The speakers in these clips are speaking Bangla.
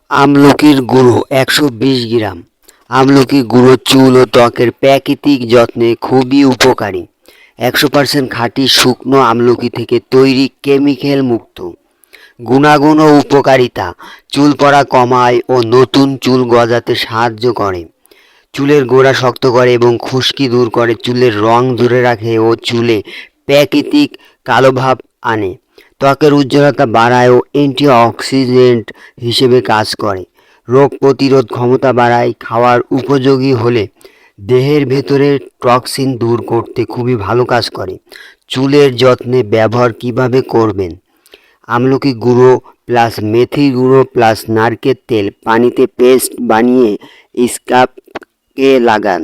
আমলকির গুঁড়ো 120 গ্রাম। আমলকি গুঁড়ো চুল ও ত্বকের প্রাকৃতিক যত্নে খুবই উপকারী। 100% খাঁটি শুকনো আমলকি থেকে তৈরি, কেমিক্যাল মুক্ত। গুণাগুণ ও উপকারিতা: চুল পড়া কমায় ও নতুন চুল গজাতে সাহায্য করে, চুলের গোড়া শক্ত করে এবং খুশকি দূর করে, চুলের রং ধরে রাখে ও চুলে প্রাকৃতিক কালো ভাব আনে, ত্বকের উজ্জ্বলতা বাড়ায় ও অ্যান্টিঅক্সিডেন্ট হিসেবে কাজ করে, রোগ প্রতিরোধ ক্ষমতা বাড়ায়, খাওয়ার উপযোগী হলে দেহের ভেতরের টক্সিন দূর করতে খুবই ভালো কাজ করে। চুলের যত্নে ব্যবহার কিভাবে করবেন: আমলকি গুঁড়ো প্লাস মেথি গুঁড়ো প্লাস নারকেল তেল পানিতে পেস্ট বানিয়ে স্কাল্পে লাগান।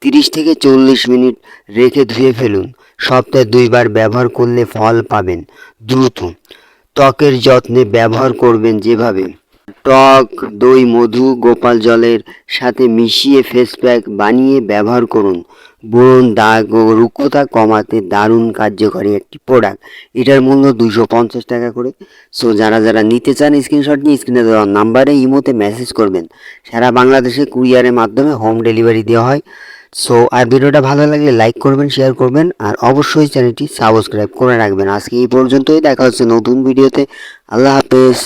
30 থেকে 40 মিনিট রেখে ধুয়ে ফেলুন। সপ্তাহে 2 বার ব্যবহার করলে ফল পাবেন দ্রুত। ত্বকের যত্নে ব্যবহার করবেন যেভাবে: টক দই, মধু, গোপাল জলের সাথে মিশিয়ে ফেস প্যাক বানিয়ে ব্যবহার করুন। ব্রণ, দাগ ও রুক্ষতা কমাতে দারুণ কার্যকরী একটি প্রোডাক্ট। এটার মূল্য 250 টাকা করে। সো যারা নিতে চান স্ক্রিনশট নিয়ে স্ক্রিনে দেওয়া নাম্বারে ইমোতে মেসেজ করবেন। সারা বাংলাদেশে কুরিয়ারের মাধ্যমে হোম ডেলিভারি দেওয়া হয়। সো আর ভিডিওটা ভালো লাগলে লাইক করবেন, শেয়ার করবেন আর অবশ্যই চ্যানেলটি সাবস্ক্রাইব করে রাখবেন। আজকে এই পর্যন্তই, দেখা হচ্ছে নতুন ভিডিওতে। আল্লাহ হাফেজ।